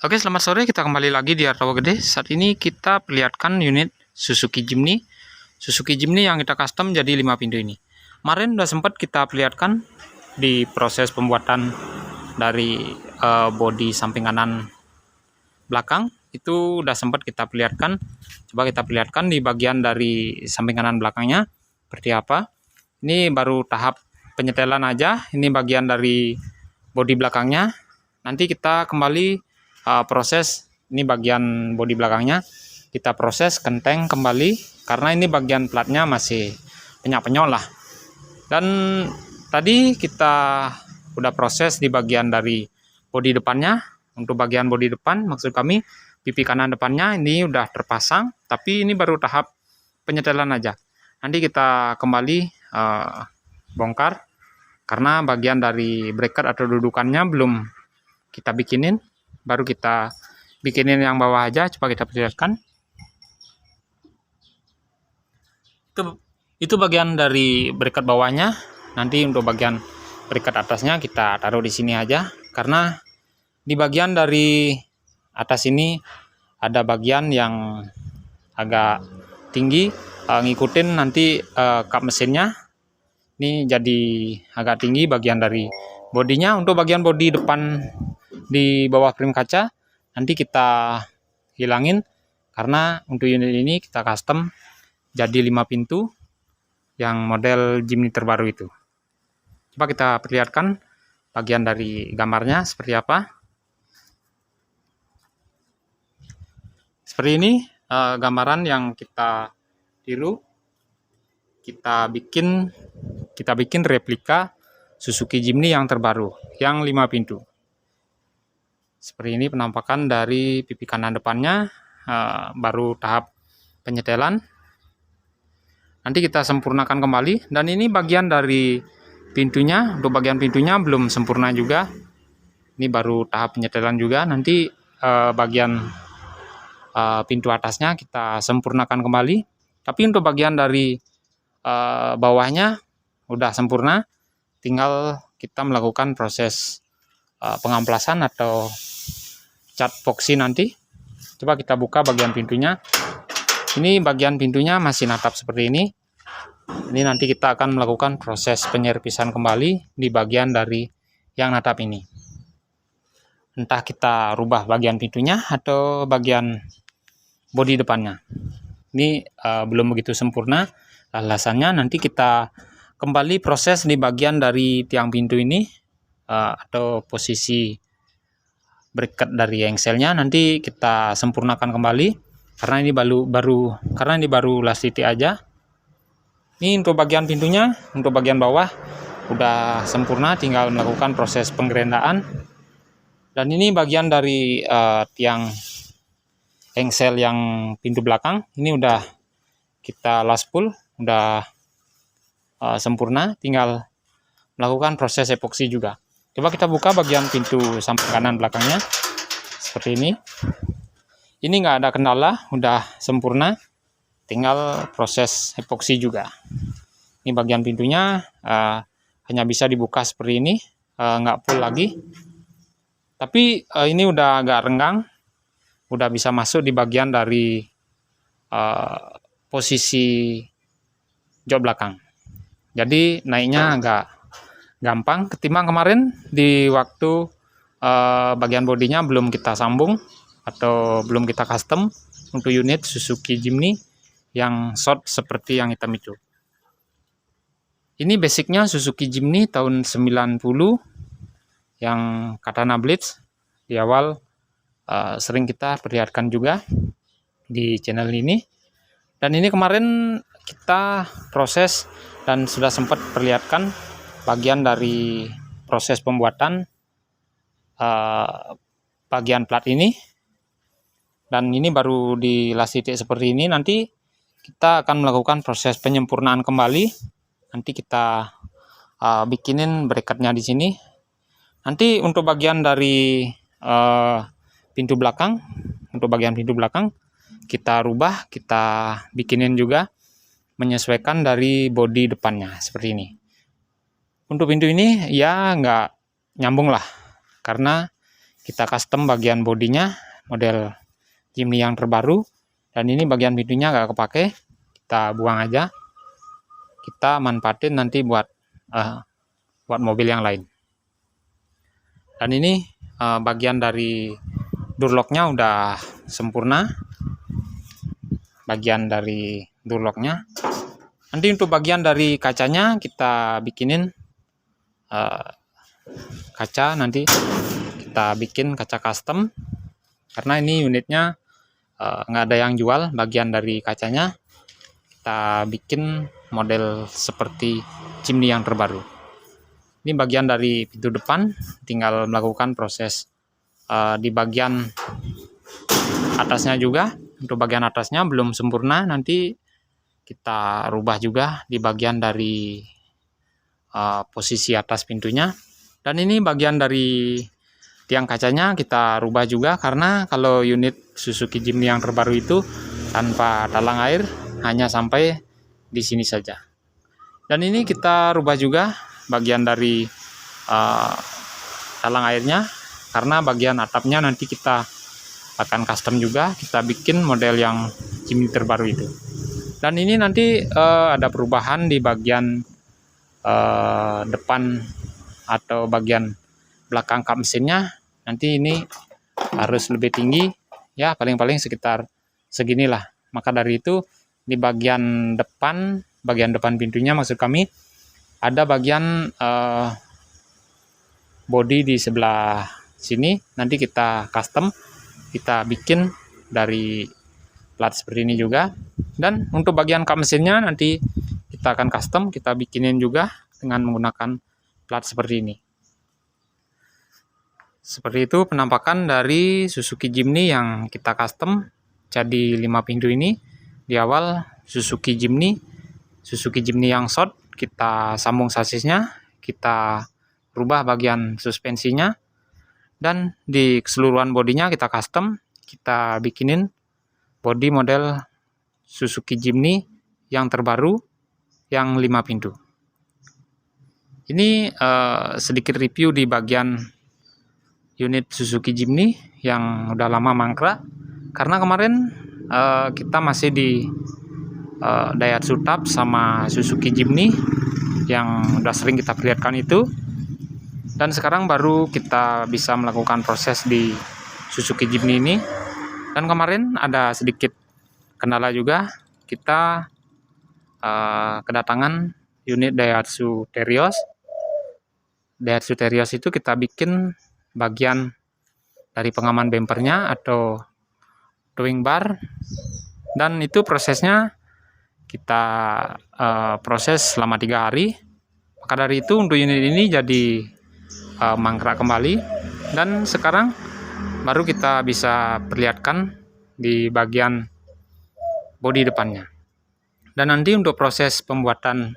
Oke, selamat sore. Kita kembali lagi di Art Rawa Gede. Saat ini kita perlihatkan unit Suzuki Jimny. Suzuki Jimny yang kita custom jadi 5 pintu ini. Kemarin udah sempat kita perlihatkan di proses pembuatan dari bodi samping kanan belakang. Itu udah sempat kita perlihatkan. Coba kita perlihatkan di bagian dari samping kanan belakangnya seperti apa. Ini baru tahap penyetelan aja. Ini bagian dari bodi belakangnya. Nanti kita kembali proses, ini bagian bodi belakangnya kita proses kenteng kembali karena ini bagian platnya masih penyok-penyok lah. Dan tadi kita udah proses di bagian dari bodi depannya. Untuk bagian bodi depan maksud kami pipi kanan depannya ini udah terpasang, tapi ini baru tahap penyetelan aja. Nanti kita kembali bongkar karena bagian dari bracket atau dudukannya belum kita bikinin, baru kita bikinin yang bawah aja. Coba kita perlihatkan. Itu bagian dari bracket bawahnya. Nanti untuk bagian bracket atasnya kita taruh di sini aja, karena di bagian dari atas ini ada bagian yang agak tinggi, ngikutin nanti kap mesinnya. Ini jadi agak tinggi bagian dari bodinya. Untuk bagian bodi depan di bawah frame kaca nanti kita hilangin karena untuk unit ini kita custom jadi 5 pintu yang model Jimny terbaru itu. Coba kita perlihatkan bagian dari gambarnya seperti apa. Seperti ini gambaran yang kita tiru. Kita bikin replika Suzuki Jimny yang terbaru yang 5 pintu. Seperti ini penampakan dari pipi kanan depannya, baru tahap penyetelan. Nanti kita sempurnakan kembali. Dan ini bagian dari pintunya. Untuk bagian pintunya belum sempurna juga. Ini baru tahap penyetelan juga. Nanti bagian pintu atasnya kita sempurnakan kembali. Tapi untuk bagian dari bawahnya udah sempurna. Tinggal kita melakukan proses pengamplasan atau cat epoxy nanti. Coba kita buka bagian pintunya. Ini bagian pintunya masih natap seperti ini. Ini nanti kita akan melakukan proses penyerpisan kembali di bagian dari yang natap ini. Entah kita rubah bagian pintunya atau bagian bodi depannya. Ini belum begitu sempurna. Alasannya nanti kita kembali proses di bagian dari tiang pintu ini atau posisi bracket dari engselnya nanti kita sempurnakan kembali karena ini baru last titik aja. Ini untuk bagian pintunya. Untuk bagian bawah udah sempurna, tinggal melakukan proses penggerendaan. Dan ini bagian dari tiang engsel yang pintu belakang ini udah kita last pull, udah sempurna, tinggal melakukan proses epoksi juga. Coba kita buka bagian pintu samping kanan belakangnya seperti ini. Ini nggak ada kendala, udah sempurna, tinggal proses epoksi juga. Ini bagian pintunya hanya bisa dibuka seperti ini, nggak full lagi. Tapi ini udah agak renggang, udah bisa masuk di bagian dari posisi jok belakang. Jadi naiknya agak gampang ketimbang kemarin di waktu bagian bodinya belum kita sambung atau belum kita custom untuk unit Suzuki Jimny yang short seperti yang hitam itu. Ini basicnya Suzuki Jimny tahun 90 yang katana blades. Di awal sering kita perlihatkan juga di channel ini. Dan ini kemarin kita proses dan sudah sempat perlihatkan bagian dari proses pembuatan bagian plat ini. Dan ini baru di last titik seperti ini. Nanti kita akan melakukan proses penyempurnaan kembali. Nanti kita bikinin bracketnya di sini. Nanti untuk bagian dari pintu belakang, untuk bagian pintu belakang kita rubah, kita bikinin juga menyesuaikan dari bodi depannya seperti ini. Untuk pintu ini ya nggak nyambung lah, karena kita custom bagian bodinya model Jimny yang terbaru, dan ini bagian pintunya nggak kepake, kita buang aja, kita manfaatin nanti buat mobil yang lain. Dan ini bagian dari door lock-nya udah sempurna, bagian dari door lock-nya. Nanti untuk bagian dari kacanya kita bikinin kaca, nanti kita bikin kaca custom, karena ini unitnya nggak ada yang jual bagian dari kacanya. Kita bikin model seperti Jimny yang terbaru. Ini bagian dari pintu depan, tinggal melakukan proses di bagian atasnya juga. Untuk bagian atasnya belum sempurna, nanti kita rubah juga di bagian dari posisi atas pintunya. Dan ini bagian dari tiang kacanya kita rubah juga, karena kalau unit Suzuki Jimny yang terbaru itu tanpa talang air, hanya sampai di sini saja. Dan ini kita rubah juga bagian dari talang airnya, karena bagian atapnya nanti kita akan custom juga, kita bikin model yang Jimny terbaru itu. Dan ini nanti ada perubahan di bagian depan atau bagian belakang kap mesinnya. Nanti ini harus lebih tinggi, ya paling-paling sekitar seginilah. Maka dari itu di bagian depan pintunya maksud kami, ada bagian bodi di sebelah sini, nanti kita custom, kita bikin dari plat seperti ini juga. Dan untuk bagian kap mesinnya nanti kita akan custom, kita bikinin juga dengan menggunakan plat seperti ini. Seperti itu penampakan dari Suzuki Jimny yang kita custom jadi 5 pintu ini. Di awal Suzuki Jimny yang short, kita sambung sasisnya, kita rubah bagian suspensinya, dan di keseluruhan bodinya kita custom, kita bikinin bodi model Suzuki Jimny yang terbaru yang 5 pintu. Ini sedikit review di bagian unit Suzuki Jimny yang udah lama mangkrak, karena kemarin kita masih di Daihatsu Tab sama Suzuki Jimny yang udah sering kita perlihatkan itu, dan sekarang baru kita bisa melakukan proses di Suzuki Jimny ini. Dan kemarin ada sedikit kendala juga, kita kedatangan unit Daihatsu Terios. Daihatsu Terios itu kita bikin bagian dari pengaman bempernya atau towing bar, dan itu prosesnya kita proses selama 3 hari. Maka dari itu untuk unit ini jadi mangkrak kembali, dan sekarang baru kita bisa perlihatkan di bagian bodi depannya. Dan nanti untuk proses pembuatan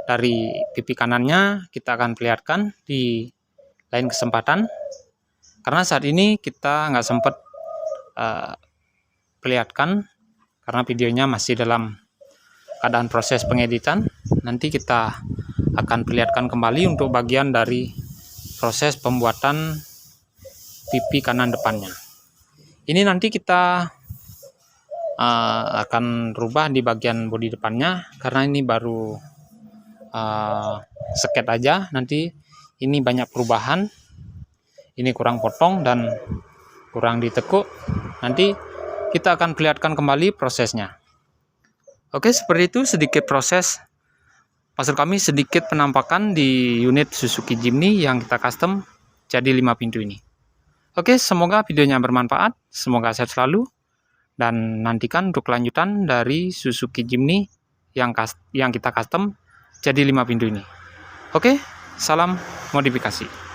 dari pipi kanannya kita akan perlihatkan di lain kesempatan, karena saat ini kita nggak sempat perlihatkan karena videonya masih dalam keadaan proses pengeditan. Nanti kita akan perlihatkan kembali untuk bagian dari proses pembuatan pipi kanan depannya. Ini nanti kita akan rubah di bagian bodi depannya, karena ini baru sket aja. Nanti ini banyak perubahan, ini kurang potong dan kurang ditekuk. Nanti kita akan perlihatkan kembali prosesnya. Oke, seperti itu sedikit proses, maksud kami sedikit penampakan di unit Suzuki Jimny yang kita custom jadi 5 pintu ini. Oke, semoga videonya bermanfaat, semoga sehat selalu, dan nantikan untuk kelanjutan dari Suzuki Jimny yang kita custom jadi 5 pintu ini. Oke, salam modifikasi.